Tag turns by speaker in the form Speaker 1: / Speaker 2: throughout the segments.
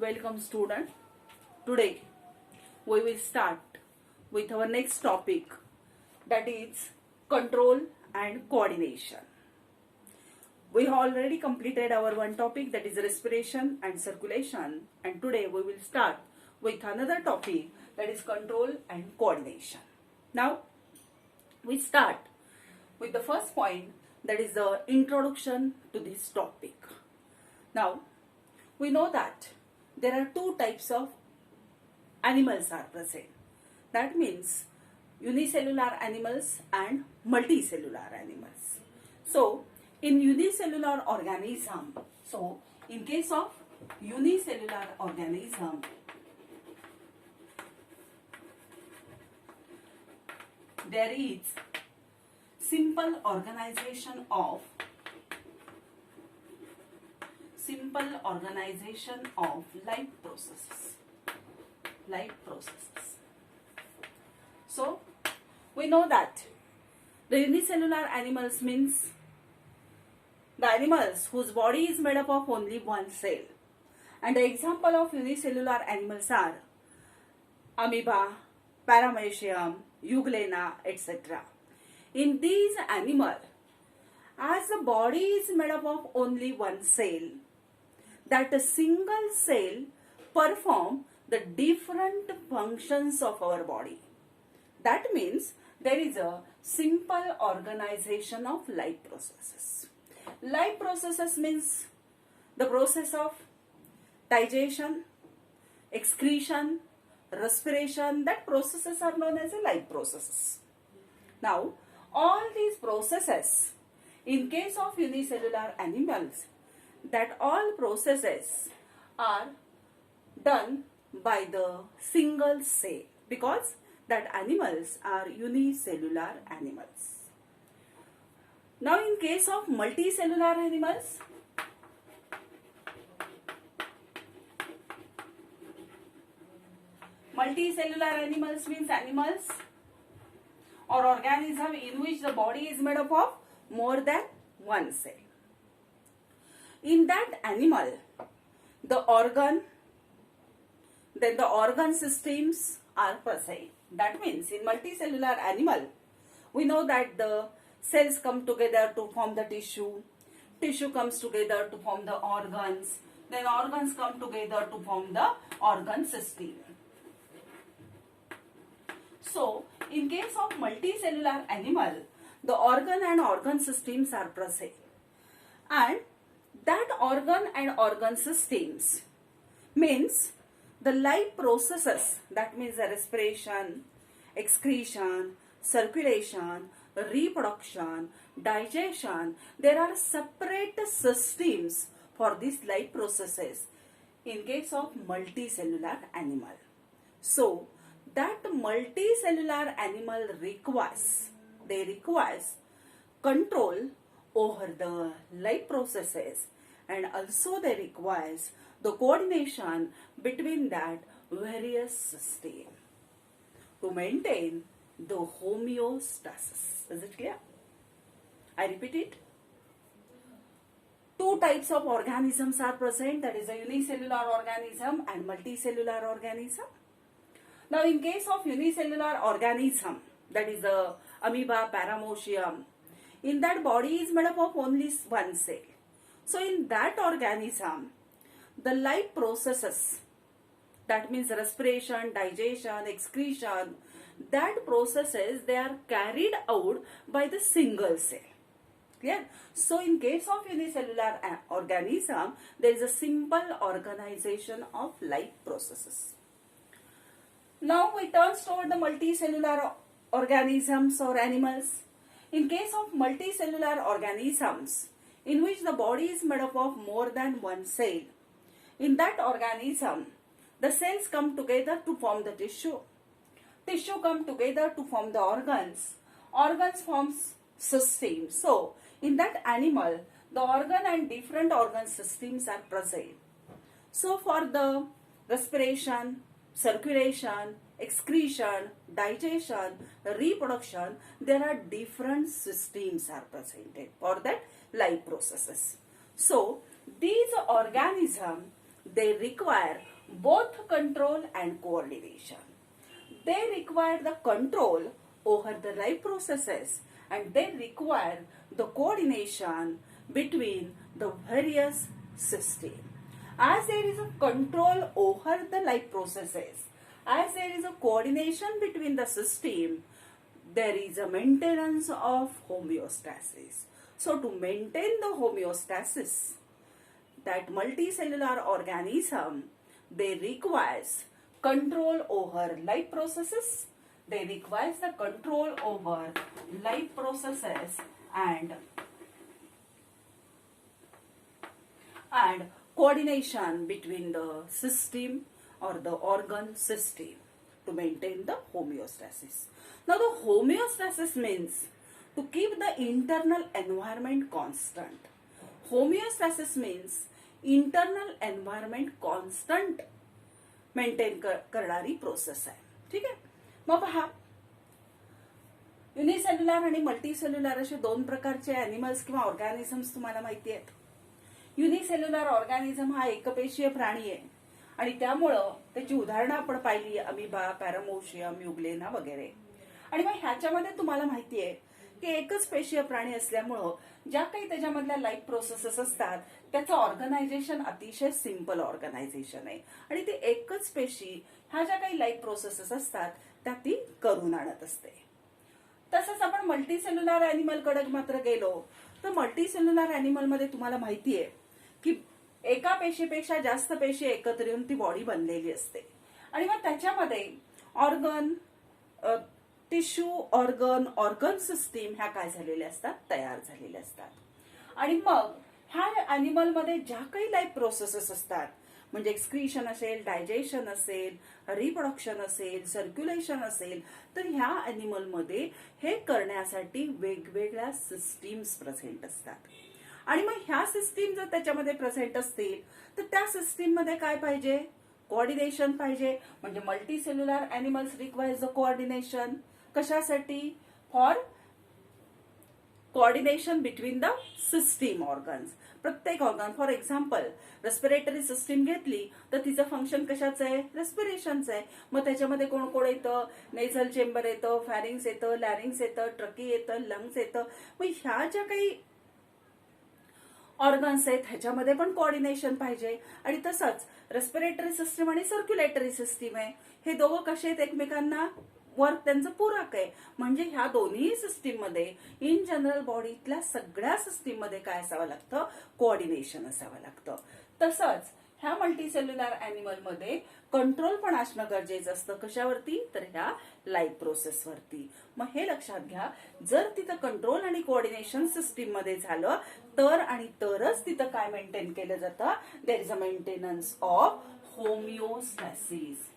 Speaker 1: Welcome student. Today we will start with our next topic, that is control and coordination. We have already completed our one topic, that is respiration and circulation, and today we will start with another topic, that is control and coordination. Now we start with the first point, that is the introduction to this topic. Now we know that there are two types of animals are present. That means unicellular animals and multicellular animals. So in unicellular organism, in case of unicellular organism, there is simple organization of life processes. So we know that the unicellular animals means the animals whose body is made up of only one cell. And the example of unicellular animals are amoeba, paramecium, euglena, etc. In these animals, as the body is made up of only one cell, that a single cell perform the different functions of our body. That means there is a simple organization of life processes. Life processes means the process of digestion, excretion, respiration. That processes are known as life processes. Now, all these processes, in case of unicellular animals, that all processes are done by the single cell, because that animals are unicellular animals. Now in case of multicellular animals, means animals or organism in which the body is made up of more than one cell. In that animal, the organ systems are present. That means in multicellular animal, we know that the cells come together to form the tissue comes together to form the organs, then organs come together to form the organ system. So in case of multicellular animal, the organ and organ systems are present, and that organ and organ systems means the life processes, that means the respiration, excretion, circulation, reproduction, digestion. There are separate systems for these life processes in case of multicellular animal. So that multicellular animal requires control over the life processes, and also they requires the coordination between that various systems to maintain the homeostasis. Is it clear? I repeat it. Two types of organisms are present, that is a unicellular organism and multicellular organism. Now in case of unicellular organism, that is the amoeba, paramecium, in that body is made up of only one cell. So in that organism, the life processes, that means respiration, digestion, excretion, that processes, they are carried out by the single cell. Clear? So in case of unicellular organism, there is a simple organization of life processes. Now we turn toward the multicellular organisms or animals. In case of multicellular organisms, in which the body is made up of more than one cell, in that organism, the cells come together to form the tissue come together to form the organs forms systems. So in that animal, the organ and different organ systems are present. So for the respiration, circulation, excretion, digestion, reproduction, there are different systems are presented for that life processes. So these organisms, they require both control and coordination. They require the control over the life processes, and they require the coordination between the various systems. As there is a control over the life processes, as there is a coordination between the system, there is a maintenance of homeostasis. So to maintain the homeostasis, that multicellular organism, they requires control over life processes, they requires the control over life processes and coordination between the system or the organ system to maintain the homeostasis. Now the homeostasis means to keep the internal environment constant. Homeostasis means internal environment constant maintain करणारी process आहे. ठीक आहे. मग पहा, unicellular आणि multicellular असे दोन प्रकारचे अॅनिमल्स किंवा ऑर्गॅनिझम्स तुम्हाला माहिती आहेत. युनिसेल्युलर ऑर्गॅनिझम हा एकपेशीय प्राणी आहे आणि त्यामुळं त्याची उदाहरणं आपण पाहिली, अमिबा, पॅरामोशियम, युग्लेना वगैरे. आणि मग ह्याच्यामध्ये तुम्हाला माहिती आहे की एकच पेशीय प्राणी असल्यामुळं ज्या काही त्याच्यामधल्या लाईफ प्रोसेसेस असतात त्याचं ऑर्गनायझेशन अतिशय सिंपल ऑर्गनायझेशन आहे आणि ती एकच पेशी ह्या ज्या काही लाईफ प्रोसेसेस असतात त्या ती करून आणत असते. तसंच आपण मल्टीसेल्युलर अॅनिमल कडे मात्र गेलो तर मल्टीसेल्युलर अॅनिमल मध्ये तुम्हाला माहिती आहे की एका पेशीपेक्षा जास्त पेशी एकत्र येऊन ती बॉडी बनलेली असते आणि मग त्याच्यामध्ये ऑर्गन, टिश्यू, ऑर्गन सिस्टीम ह्या काय झालेल्या असतात, तयार झालेल्या असतात. आणि मग ह्या अॅनिमल मध्ये ज्या काही लाईफ प्रोसेसेस असतात म्हणजे एक्सक्रीशन असेल, डायजेशन असेल, रिप्रोडक्शन असेल, सर्क्युलेशन असेल, तर ह्या अॅनिमल मध्ये हे करण्यासाठी वेगवेगळ्या सिस्टीम्स प्रेझेंट असतात. आणि मग ह्या सिस्टीम जर त्याच्यामध्ये प्रेझेंट असतील तर त्या सिस्टीम मध्ये काय पाहिजे, कोऑर्डिनेशन पाहिजे. म्हणजे multicellular animals requires the coordination. कशासाठी? For coordination between the system organs. प्रत्येक organ, for example respiratory system घेतली तर तिचं फंक्शन कशाचं आहे, रेस्पिरेशनचं आहे. मग त्याच्यामध्ये कोण कोण येतं, नेझल चेंबर येतं, फॅरिंग्स येतं, लॅरिंग्स येतं, ट्रकी येतं, लंग्स येतं. मग ह्या ज्या काही ऑर्गन्स आहेत ह्याच्यामध्ये पण कोऑर्डिनेशन पाहिजे. आणि तसंच रेस्पिरेटरी सिस्टीम आणि सर्क्युलेटरी सिस्टीम आहे, हे दोघं कसे आहेत, एकमेकांना वर्क त्यांचं पूरक आहे. म्हणजे ह्या दोन्ही सिस्टीम मध्ये इन जनरल बॉडीतल्या सगळ्या सिस्टीम मध्ये काय असावं लागतं, कोऑर्डिनेशन असावं लागतं. तसंच ह्या मल्टीसेल्युलर अॅनिमल मध्ये कंट्रोल पण असणं गरजेचं असतं. कशावरती? तर ह्या लाईफ प्रोसेसवरती. मग हे लक्षात घ्या, जर तिथं कंट्रोल आणि कोऑर्डिनेशन सिस्टीम मध्ये झालं तर आणि तरच तिथं काय मेंटेन केलं जातं, there is a maintenance of homeostasis.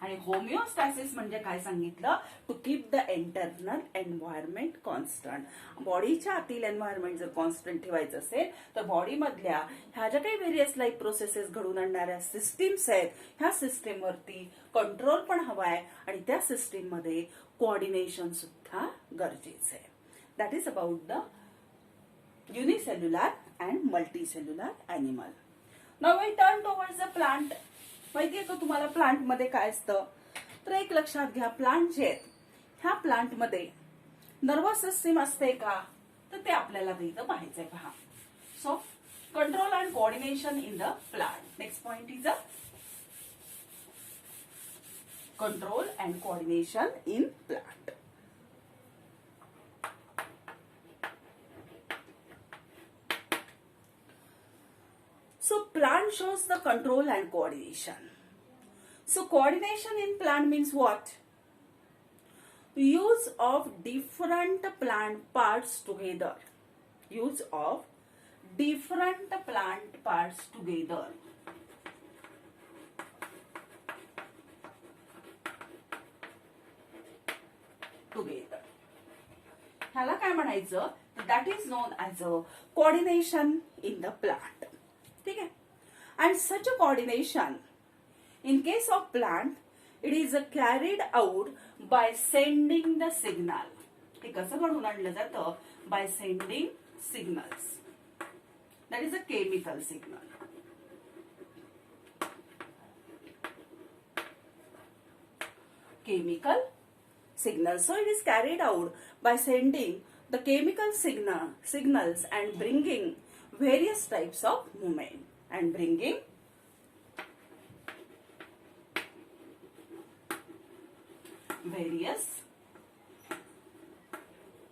Speaker 1: आणि होमिओस्टॅसिस म्हणजे काय सांगितलं, to keep the internal environment constant. बॉडीच्या आतील एन्व्हायरमेंट जर कॉन्स्टंट ठेवायचं असेल तर बॉडी मधल्या ह्या ज्या काही व्हेरियस लाईफ प्रोसेसेस घडून आणणाऱ्या सिस्टीम्स आहेत ह्या सिस्टीमवरती कंट्रोल पण हवाय आणि त्या सिस्टीम मध्ये कोऑर्डिनेशन सुद्धा गरजेचं आहे. That is about the unicellular and multicellular animal. Now we turn towards the plant. माहितीये का तुम्हाला प्लांट मध्ये काय असतं, तर एक लक्षात घ्या, प्लांट जे आहेत ह्या प्लांट मध्ये नर्वस सिस्टीम असते का, तर ते आपल्याला इथं पाहायचंय. पहा, so control and coordination in the plant. Next point is a control and coordination in plant. So plant shows the control and coordination. So coordination in plant means what? Use of different plant parts together. Use of different plant parts together. Together. ह्याला काय म्हणायचं? That is known as a coordination in the plant. ठीक है. And such a coordination in case of plant it is carried out by sending the signal. हे कसं घडून आणलं जातं? By sending signals. That is a chemical signal. Chemical signal. So it is carried out by sending the chemical signals and bringing various types of movement and bringing various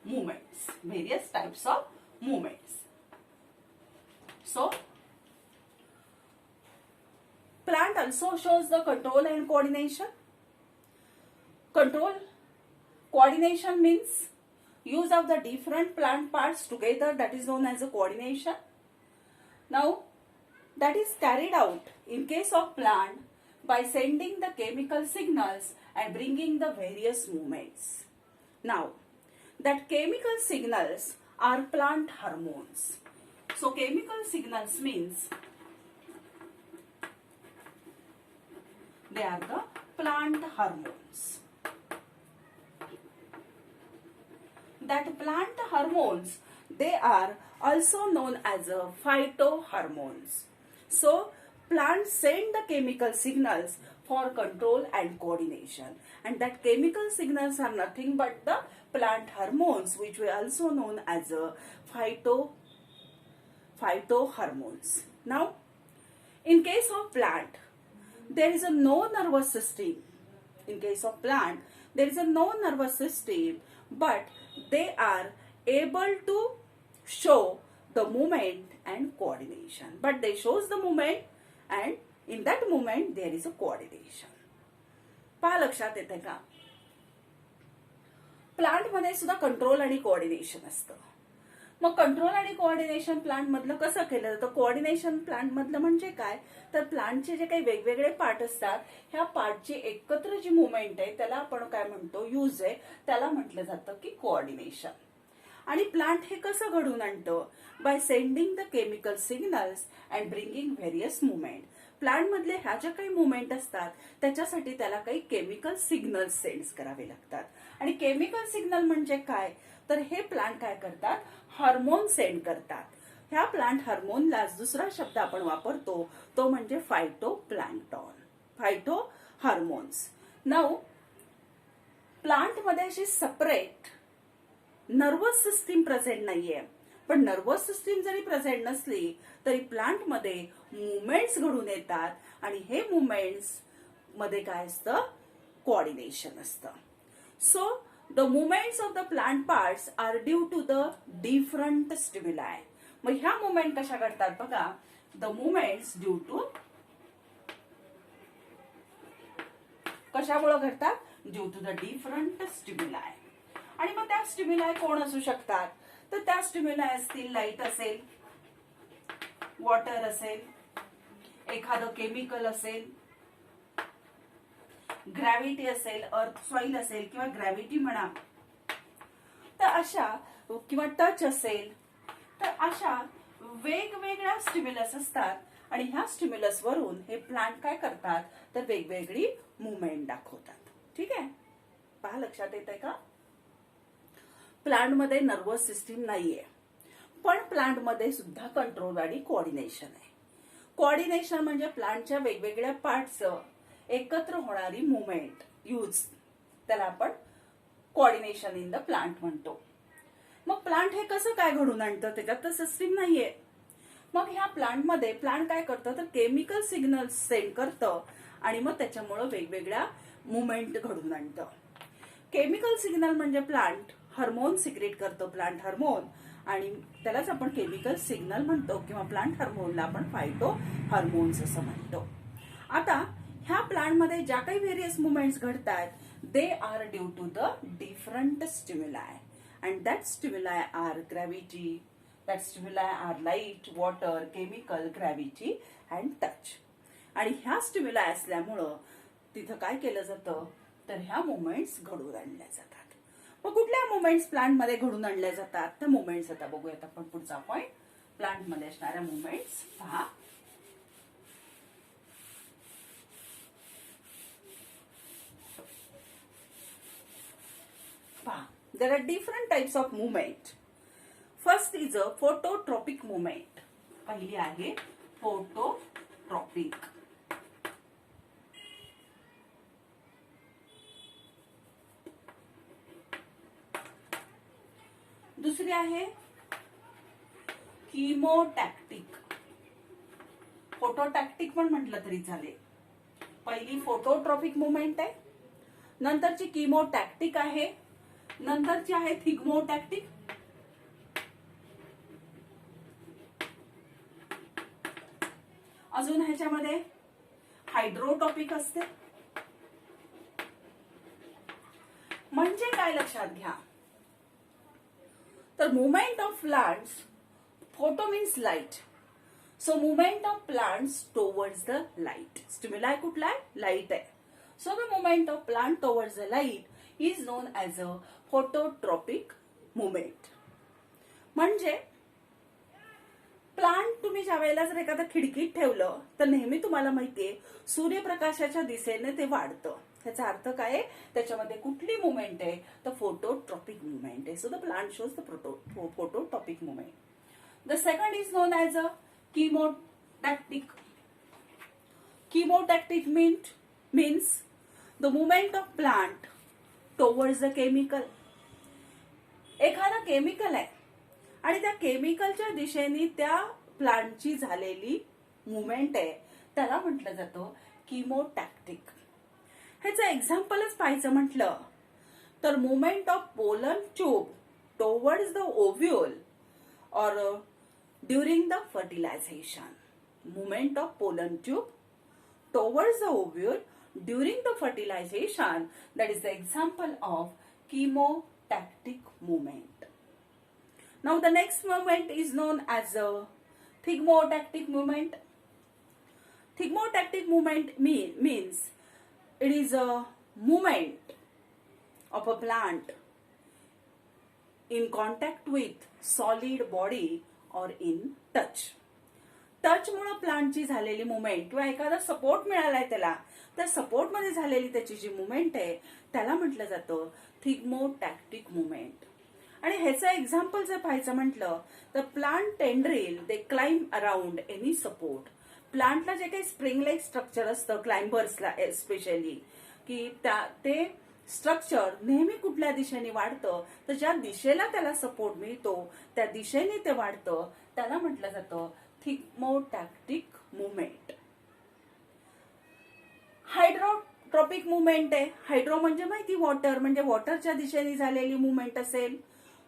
Speaker 1: movements, various types of movements. So plant also shows the control and coordination. Control coordination means use of the different plant parts together, that is known as a coordination. Now that is carried out in case of plant by sending the chemical signals and bringing the various movements. Now that chemical signals are plant hormones. So chemical signals means they are the plant hormones. That plant hormones, they are also known as phytohormones. So plants send the chemical signals for control and coordination, and that chemical signals are nothing but the plant hormones, which we also known as phytohormones. Now in case of plant, there is no nervous system. In case of plant, there is no nervous system, but they are able to show the movement and coordination. But they shows the movement, and in that movement there is a coordination. पहा लक्षात येते का? Plant मध्ये सुद्धा control आणि coordination असतं. मग control आणि कोऑर्डिनेशन प्लांट मधलं कसं केलं जातं? कोऑर्डिनेशन प्लांट मधलं म्हणजे काय, तर प्लांटचे जे काही वेगवेगळे पार्ट असतात, ह्या पार्टची एकत्र जी मुवमेंट आहे त्याला आपण काय म्हणतो, यूज आहे, त्याला म्हटलं जातं की कोऑर्डिनेशन. आणि प्लांट हे कसं घडून आणतं? By sending the chemical signals and bringing various movement. Plant मधले ह्या ज्या काही मुवमेंट असतात त्याच्यासाठी त्याला काही केमिकल सिग्नल्स सेंड करावे लागतात. आणि केमिकल सिग्नल म्हणजे काय, तर हे प्लांट काय करतात, हार्मोन सेंड करतात. ह्या प्लांट हार्मोनला दुसरा शब्द आपण वापरतो तो म्हणजे फायटोप्लॅन्क्टॉन, फायटो हार्मोन्स. नाउ प्लांट मध्ये अशी सेपरेट नर्वस सिस्टीम प्रेझेंट नाहीये, पण नर्वस सिस्टीम जरी प्रेझेंट नसली तरी प्लांट मध्ये मुवमेंट्स घडून येतात आणि हे मुवमेंट्स मध्ये काय असतं, कोऑर्डिनेशन असतं. So the movements of the plant parts are due to the different stimuli. मग ह्या मुवमेंट कशा घडतात बघा, द मुवमेंट्स ड्यू टू कशामुळे घडतात, ड्यू टू द डिफरंट स्टिम्युलाई. आणि मग त्या स्टिम्युलाई कोण असू शकतात, तर त्या स्टिम्युलाई असतील, लाईट असेल, वॉटर असेल, एखादं केमिकल असेल, ग्रॅव्हिटी असेल, अर्थ सॉइल असेल किंवा ग्रॅव्हिटी म्हणा, तर अशा किंवा टच असेल, तर अशा वेगवेगळ्या स्टिम्युलस असतात. आणि ह्या स्टिम्युलस वरून हे प्लांट काय करतात, तर वेगवेगळी मुवमेंट दाखवतात. ठीक आहे, पहा लक्षात येतंय का? प्लांट मध्ये नर्वस सिस्टीम नाहीये, पण प्लांट मध्ये सुद्धा कंट्रोल आणि कोऑर्डिनेशन आहे. कोऑर्डिनेशन म्हणजे प्लांटच्या वेगवेगळ्या पार्ट्स एकत्र होणारी मुवमेंट, यूज, त्याला आपण कोऑर्डिनेशन इन द प्लांट म्हणतो. मग प्लांट हे कसं काय घडून आणतं, त्याच्यात तर सिस्टीम नाहीये. मग ह्या प्लांट मध्ये प्लांट काय करतं, तर केमिकल सिग्नल सेंड करतं आणि मग त्याच्यामुळे वेगवेगळ्या मुवमेंट घडून आणतं. केमिकल सिग्नल म्हणजे प्लांट हार्मोन सिक्रेट करतो, प्लांट हार्मोन, आणि त्यालाच आपण केमिकल सिग्नल म्हणतो किंवा प्लांट हार्मोनला आपण फायटो हार्मोन्स असं म्हणतो. आता ह्या प्लांट मध्ये ज्या काही व्हेरियस मुवमेंट्स घडतात, they are due to the different stimuli, and that stimuli are gravity, that stimuli are light, water, chemical, gravity and touch. आणि ह्या स्टिम्युलाई असल्यामुळं तिथं काय केलं जातं, तर ह्या मुवमेंट्स घडवून आणल्या जातात. मग कुठल्या मुवमेंट्स प्लांट मध्ये घडून आणल्या जातात, तर मुवमेंट्स आता बघूयात आपण पुढचा पॉइंट. प्लांट मध्ये असणाऱ्या मुवमेंट्स पहा. There are different types of movement. First is a phototropic movement. पहिली आहे फोटोट्रॉपिक. दुसरी आहे कीमोटॅक्टिक. फोटोटॅक्टिक पण म्हटलं तरी चालेल. पहिली फोटोट्रॉपिक मुवमेंट आहे, नंतरची कीमोटॅक्टिक आहे, नंतरची आहे थिग्मोटॅक्टिक, अजून ह्याच्यामध्ये हायड्रोटॉपिक असते. म्हणजे काय लक्षात घ्या, तर movement of plants, photo means light, so movement of plants towards the light. Stimuli कुठला आहे? लाईट आहे. So the movement of plant towards the light is known as a phototropic movement. म्हणजे प्लांट तुम्ही ज्या वेळेला जर एखाद्या खिडकीत ठेवलं तर नेहमी तुम्हाला माहितीये सूर्यप्रकाशाच्या दिशेने ते वाढतं. त्याचा अर्थ काय आहे? त्याच्यामध्ये कुठली मुवमेंट आहे? तर फोटोट्रॉपिक मुवमेंट आहे. So the plant shows the phototropic movement. The second is known as a chemotactic. Chemotactic means the movement of plant towards the chemical. एखादा केमिकल आहे आणि त्या केमिकलच्या दिशेने त्या प्लांटची झालेली मुवमेंट आहे, त्याला म्हटलं जातं कीमोटॅक्टिक. ह्याचं एक्झाम्पलच पाहायचं म्हटलं तर movement of pollen tube towards the ovule और during the fertilisation. Movement of pollen tube towards the ovule during the fertilization, that is the example of chemotactic movement. Now the next movement is known as a thigmotactic movement. Thigmotactic movement means it is a movement of a plant in contact with solid body or in touch. Touch मुळे प्लांटची झालेली movement किंवा एखादा support मिळालाय त्याला, त्या support मध्ये झालेली त्याची जी मुवमेंट आहे त्याला म्हटलं जातं थिग्मोटॅक्टिक मुवमेंट. आणि ह्याचं एक्झाम्पल जर पाहायचं म्हटलं तर plant tendril they climb around any support. प्लांटला जे काही स्प्रिंग लाईक स्ट्रक्चर असतं क्लाइंबर्सला एस्पेशली, की ते स्ट्रक्चर नेहमी कुठल्या दिशेने वाढतं तर ज्या दिशेला त्याला सपोर्ट मिळतो त्या दिशेने ते वाढतं, त्याला म्हटलं जातं थिग्मोटॅक्टिक मुवमेंट. हायड्रोट्रॉपिक मुवमेंट आहे. हायड्रो म्हणजे माहिती वॉटर, म्हणजे वॉटरच्या दिशेने झालेली मुवमेंट असेल.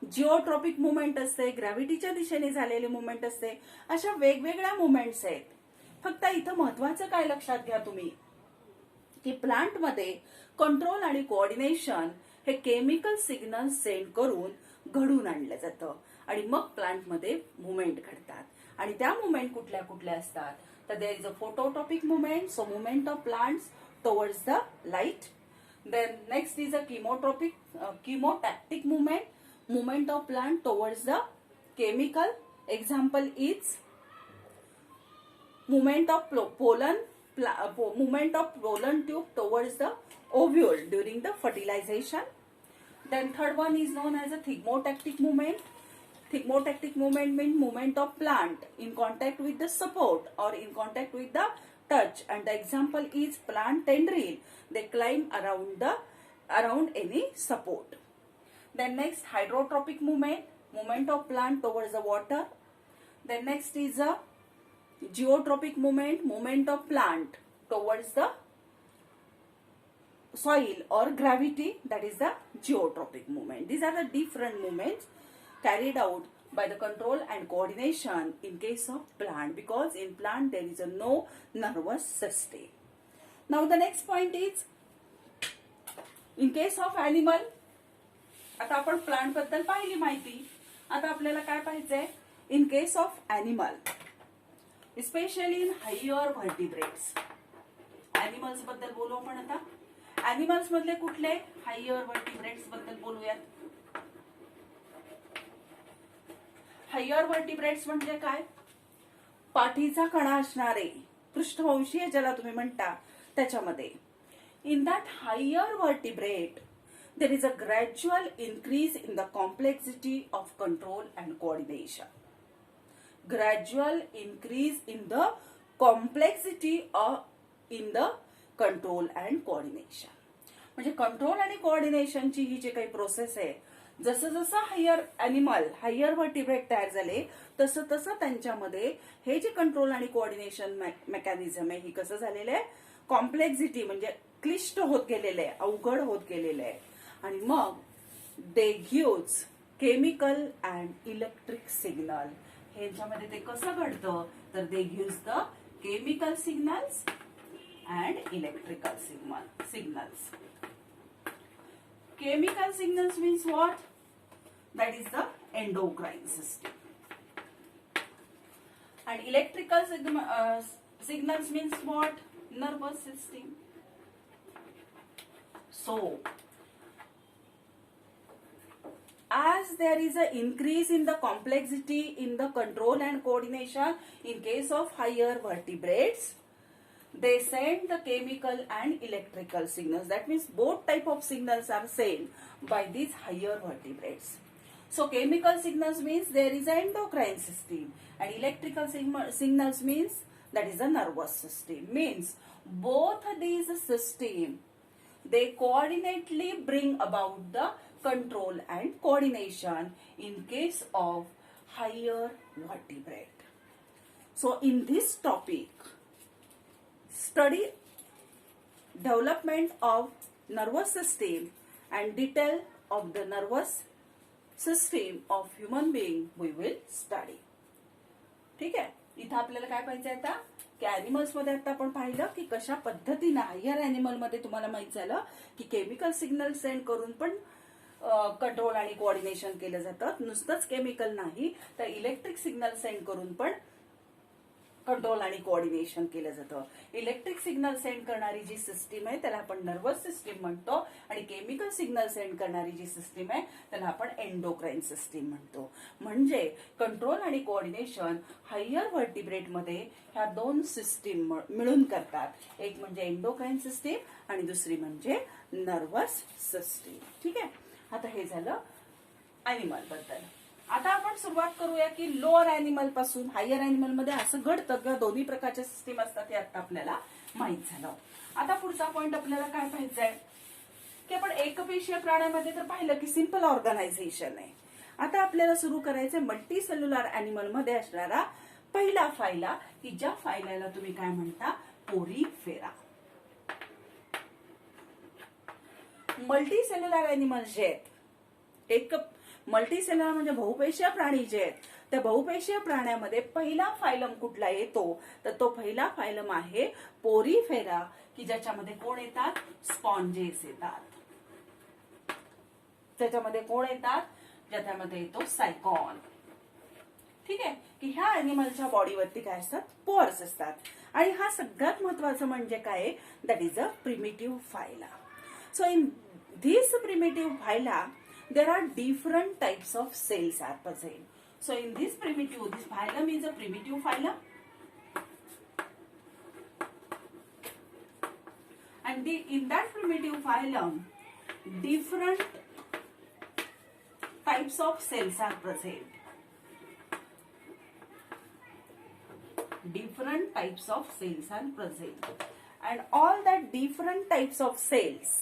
Speaker 1: जिओट्रॉपिक मुवमेंट असते, ग्रॅव्हिटीच्या दिशेने झालेली मुवमेंट असते. अशा वेगवेगळ्या मुवमेंट्स आहेत. फक्त इथं महत्वाचं काय लक्षात घ्या तुम्ही, की प्लांट मध्ये कंट्रोल आणि कोऑर्डिनेशन हे केमिकल सिग्नल सेंड करून घडून आणलं जातं आणि मग प्लांट मध्ये मुवमेंट घडतात. आणि त्या मुवमेंट कुठल्या कुठल्या असतात तर there is a phototropic movement, so movement of plants towards the light. Then next is a chemotactic movement, movement of plant towards the chemical. Example is movement of pollen tube towards the ovule during the fertilisation. Then third one is known as a thigmotactic movement. Thigmotactic movement means movement of plant in contact with the support or in contact with the touch, and the example is plant tendril. They climb around any support. Then next hydrotropic movement, movement of plant towards the water. Then next is a geotropic movement, movement of plant towards the soil or gravity, that is the geotropic movement. These are the different movements carried out by the control and coordination in case of plant, because in plant there is a no nervous system. Now the next point is in case of animal. आता आपण plant बद्दल पाहिली माहिती, आता आपल्याला काय पाहिजे in case of animal, specially in higher vertebrates. Animals बद्दल बोलू आपण आता. एनिमल्स मधले कुठले? हायर व्हर्टिब्रेट्स बद्दल बोलूयात. हायर व्हर्टिब्रेट्स म्हणजे काय? पाठीचा कणा असणारे पृष्ठवंशीय ज्याला तुम्ही म्हणता त्याच्यामध्ये. In that higher vertebrate there is a gradual increase in the complexity of control and coordination. gradual increase in the complexity in the control and coordination. म्हणजे कंट्रोल आणि कोऑर्डिनेशनची ही जी काही प्रोसेस आहे, जसं जसं हायर व्हर्टिब्रेट तयार झाले तसं तसं त्यांच्यामध्ये हे जे कंट्रोल आणि कोऑर्डिनेशन मेकॅनिझम आहे ही कसं झालेलं आहे, कॉम्प्लेक्सिटी म्हणजे क्लिष्ट होत गेलेलं आहे, अवघड होत गेलेलं आहे. आणि मग they gives chemical and electric signal. ह्यांच्यामध्ये ते कसं घडतं तर they gives the chemical signals and electrical signals. Chemical signals means what? That is the endocrine system. And electrical signals means what? Nervous system. So, as there is an increase in the complexity in the control and coordination in case of higher vertebrates, they send the chemical and electrical signals. That means both type of signals are sent by these higher vertebrates. So chemical signals means there is an endocrine system, and electrical signals means that is a nervous system. Means both these system they coordinately bring about the control and coordination in case of higher vertebrate. So in this topic, study development of nervous system and detail of the nervous system of human being we will study. ठीक आहे. इथं आपल्याला काय पाहिजे आता की animals मध्ये आता आपण पाहिलं की कशा पद्धतीने हायर ॲनिमल मध्ये तुम्हाला माहित झालं की केमिकल सिग्नल सेंड करून पण कंट्रोल आणि कोऑर्डिनेशन केलं जातं. नुसतंच केमिकल नाही तर इलेक्ट्रिक सिग्नल सेंड करून पण कंट्रोल आणि कोऑर्डिनेशन केलं जातं. इलेक्ट्रिक सिग्नल सेंड करणारी जी सिस्टीम आहे त्याला आपण नर्वस सिस्टीम म्हणतो, आणि केमिकल सिग्नल सेंड करणारी जी सिस्टीम आहे त्याला आपण एंडोक्राइन सिस्टीम म्हणतो. म्हणजे कंट्रोल आणि कोऑर्डिनेशन हायर व्हर्टिब्रेट मध्ये ह्या दोन सिस्टीम मिळून करतात. एक म्हणजे एंडोक्राइन सिस्टीम आणि दुसरी म्हणजे नर्वस सिस्टीम. ठीक आहे. आता हे झालं ॲनिमल बद्दल. आता आपण सुरुवात करूया की लोअर ॲनिमल पासून. हायर ॲनिमल मध्ये असं घडतं किंवा दोन्ही प्रकारच्या सिस्टीम असतात हे आता आपल्याला माहित झालं. आता पुढचा पॉइंट आपल्याला काय पाहिजे की आपण एकपेशीय प्राण्यामध्ये तर पाहिलं की सिंपल ऑर्गनायझेशन आहे. आता आपल्याला सुरू करायचंय मल्टी सेल्युलर ॲनिमल मध्ये असणारा पहिला फायला, की ज्या फायल्याला तुम्ही काय म्हणता पोरीफेरा. मल्टी सेल्युलर ॲनिमल जे आहेत, एक मल्टी सेल्युलर म्हणजे बहुपेशीय प्राणी जे आहेत, त्या बहुपेशीय प्राण्यामध्ये पहिला फायलम कुठला येतो तर तो पहिला फायलम आहे पोरीफेरा, की ज्याच्यामध्ये कोण येतात स्पॉन्जेस येतात. त्याच्यामध्ये कोण येतात, ज्याच्यामध्ये येतो सायकॉन. ठीक आहे. की ह्या ॲनिमलच्या बॉडीवरती काय असतात पोअर्स असतात. आणि हा सगळ्यात महत्वाचं म्हणजे काय, that is a primitive phyla. So in this primitive phyla there are different types of cells are present. So in this phylum is a primitive phylum, and in that primitive phylum different types of cells are present. Different types of cells are present, and all that different types of cells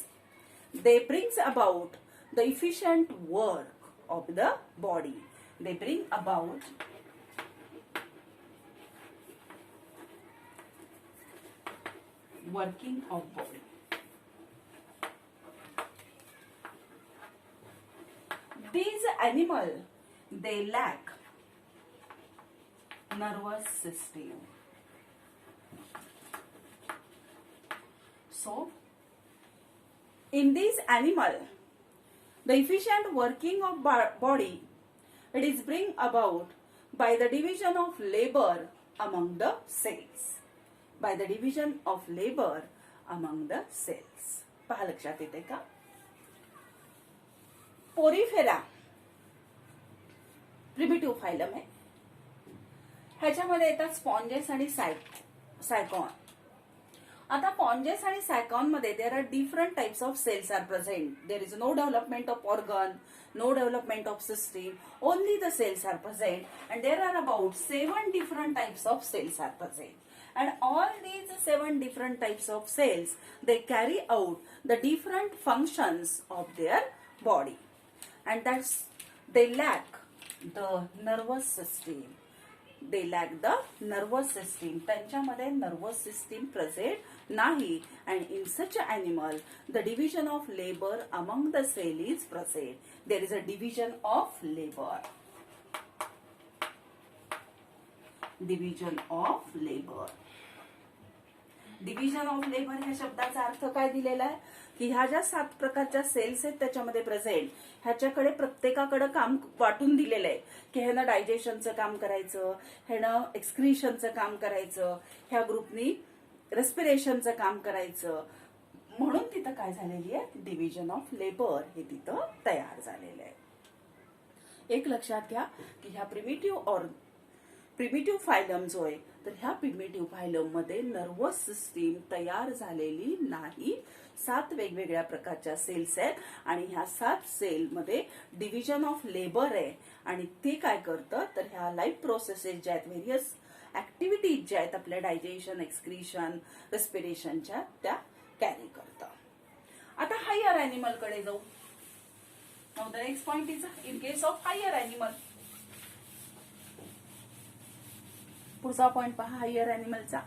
Speaker 1: they brings about the efficient work of the body. They bring about working of body. These animal they lack nervous system. So in this animal the efficient working of body it is bring about by the division of labor among the cells. By the division of labor among the cells. पहा लक्षात येते का. Porifera primitive phylum आहे. ह्याच्यामध्ये येतात sponges आणि सायकॉन. आता पॉन्जेस आणि सॅकॉन मध्ये there are different types of cells are present. There is no development of organ, no development of system, only the cells are present, and there are about 7 different types of cells are present. And all these 7 different types of cells, they carry out the different functions of their body, and that's they lack the nervous system. They lack the nervous system. त्यांच्यामध्ये nervous system present नाही, and in such an animal the division of labor among the cell is present. There is a division of labor. Division of labor. Division of labour ह्या शब्दाचा अर्थ काय दिलेला आहे की ह्या ज्या 7 प्रकारच्या सेल्स आहेत त्याच्यामध्ये प्रेझेंट, ह्याच्याकडे प्रत्येकाकडे काम वाटून दिलेलं आहे की ह्यानं डायजेशनचं काम करायचं, ह्यानं एक्सक्रिशनचं काम करायचं, ह्या ग्रुपनी रेस्पिरेशनचं काम करायचं. म्हणून तिथं काय झालेली आहे, डिव्हिजन ऑफ लेबर हे तिथं तयार झालेलं आहे. एक लक्षात घ्या की ह्या प्रिमिटिव्ह फायलम जो आहे तर ह्या प्रिमिटिव्ह फायलम मध्ये नर्वस सिस्टीम तयार झालेली नाही. 7 वेगवेगळ्या प्रकारच्या सेल्स आहेत आणि ह्या 7 सेल मध्ये डिव्हिजन ऑफ लेबर आहे, आणि ते काय करतं तर ह्या लाईफ प्रोसेसेस ज्या आहेत, व्हेरियस ऍक्टिव्हिटीज ज्या आहेत आपल्या डायजेशन, एक्सक्रिशन, रेस्पिरेशनच्या, त्या कॅरी करतं. आता हायर अॅनिमल कडे जाऊ. Now the next point is in case of higher animal. पुढचा पॉइंट पहा हायर अॅनिमलचा.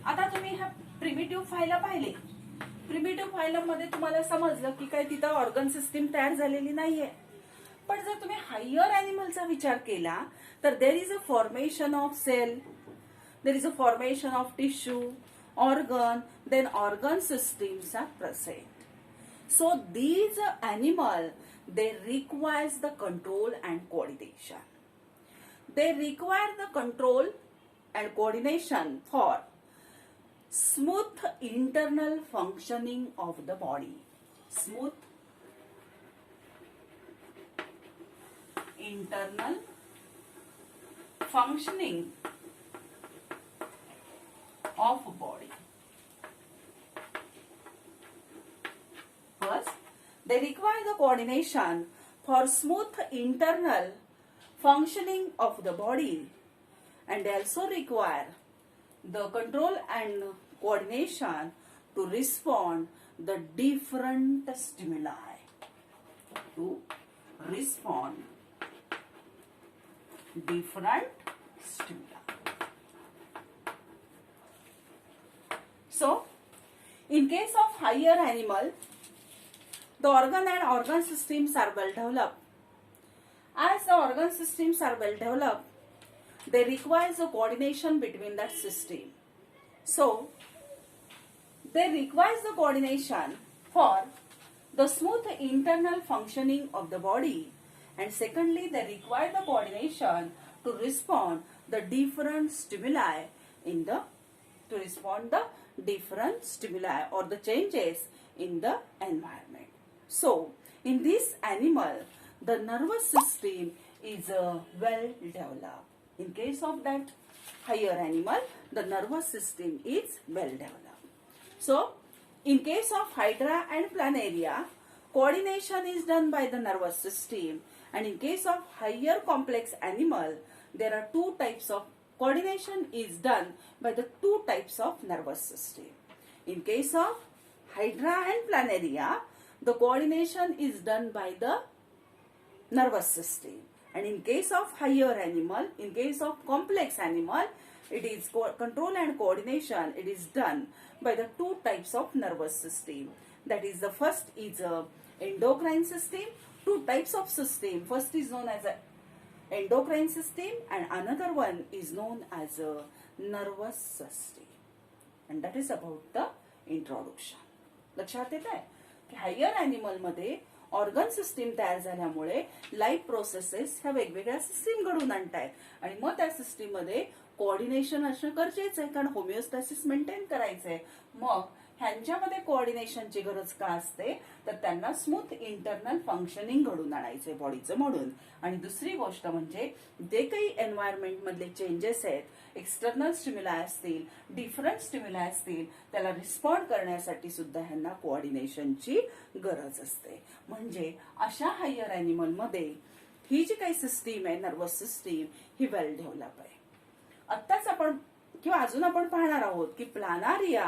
Speaker 1: आता तुम्ही ह्या प्रिमिटिव्ह फायला पाहिले. प्रिमिटिव्ह फायलम मध्ये तुम्हाला समजलं की काय तिथं ऑर्गन सिस्टीम तयार झालेली नाहीये. पण जर तुम्ही हायर अॅनिमलचा विचार केला तर there is a formation of cell, there is a formation of tissue, organ, then organ systems are present. So these animal, they requires the control and coordination. They require the control and coordination for smooth internal functioning of the body. Smooth internal functioning of body. First, they require the coordination for smooth internal functioning of the body, and they also require the control and coordination to respond the different stimuli. To respond different stimuli. So, in case of higher animal, the organ and organ systems are well developed. As the organ systems are well developed, they require the coordination between that system. So, they require the coordination for the smooth internal functioning of the body, and secondly, they require the coordination to respond the different stimuli in the different stimuli or the changes in the environment. So, in this animal, the nervous system is well developed. In case of that higher animal, the nervous system is well developed. So, in case of Hydra and Planaria, coordination is done by the nervous system, and in case of higher complex animal, there are 2 types of coordination is done by the 2 types of nervous system. In case of Hydra and Planaria, the coordination is done by the nervous system. And in case of higher animal, in case of complex animal, it is control and coordination, it is done by the 2 types of nervous system. That is, the first is endocrine system. 2 types of system. First is known as a endocrine system and another one is known as a nervous system. And that is about the introduction. लक्षात येत आहे की higher animal मध्ये organ system तयार झाल्यामुळे life processes ह्या वेगवेगळ्या system घडून आणतायत, आणि मग त्या सिस्टीम मध्ये कोऑर्डिनेशन असणं गरजेचं आहे, कारण होमिओस्टॅसिस मेंटेन करायचंय. मग ह्यांच्यामध्ये कोऑर्डिनेशनची गरज का असते, तर त्यांना स्मूथ इंटरनल फंक्शनिंग घडून आणायचे बॉडीचं म्हणून. आणि दुसरी गोष्ट म्हणजे जे काही एन्व्हायरमेंट मधले चेंजेस आहेत, एक्सटर्नल स्टिम्युलाय असतील, डिफरंट स्टिम्युलाय असतील, त्याला रिस्पॉन्ड करण्यासाठी सुद्धा ह्यांना कोऑर्डिनेशनची गरज असते. म्हणजे अशा हायर अॅनिमल मध्ये ही जी काही सिस्टीम आहे, नर्वस सिस्टीम, ही वेल डेव्हलप आहे. आत्ताच आपण किंवा अजून आपण पाहणार आहोत की प्लानारिया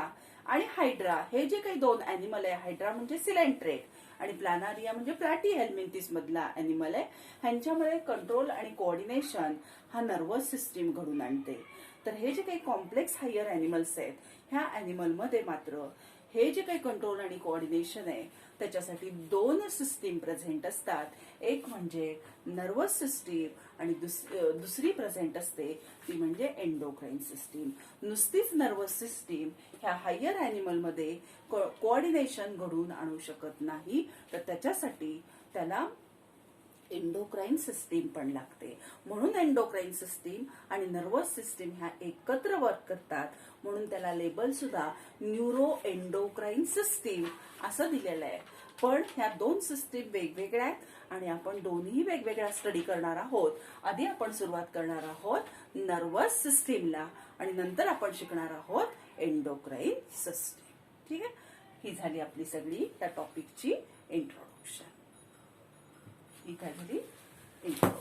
Speaker 1: आणि हायड्रा हे जे काही दोन अॅनिमल आहे, हायड्रा म्हणजे सिलेंट्रेट आणि प्लानारिया म्हणजे प्लॅटी हेल्मिंथिस मधला अॅनिमल आहे, ह्यांच्यामध्ये कंट्रोल आणि कोऑर्डिनेशन हा नर्वस सिस्टीम घडून आणते. तर हे जे काही कॉम्प्लेक्स हायर अॅनिमल्स आहेत, ह्या अॅनिमलमध्ये मात्र हे जे काही कंट्रोल आणि कोऑर्डिनेशन आहे त्याच्यासाठी दोन सिस्टीम प्रेझेंट असतात. एक म्हणजे नर्वस सिस्टीम आणि दुसरी प्रेझेंट असते ती म्हणजे एंडोक्राइन सिस्टीम. नुसतीच नर्वस सिस्टीम ह्या हायर अॅनिमलमध्ये कोऑर्डिनेशन घडवून आणू शकत नाही, तर त्याच्यासाठी त्याला एंडोक्राइन सिस्टीम पण लागते. म्हणून एंडोक्राइन सिस्टीम आणि नर्वस सिस्टीम ह्या एकत्र वर्क करतात, म्हणून त्याला लेबल सुद्धा न्यूरो एंडोक्राइन सिस्टीम असं दिलेलं आहे. पण ह्या दोन सिस्टीम वेगवेगळ्या आहेत आणि आपण दोन्ही वेगवेगळ्या स्टडी करणार आहोत. आधी आपण सुरुवात करणार आहोत नर्वस सिस्टीमला आणि नंतर आपण शिकणार आहोत एंडोक्राइन सिस्टीम. ठीक आहे, ही झाली आपली सगळी त्या टॉपिकची इंट्रोडक्शन. ही काय झाली इंट्रोडक्शन.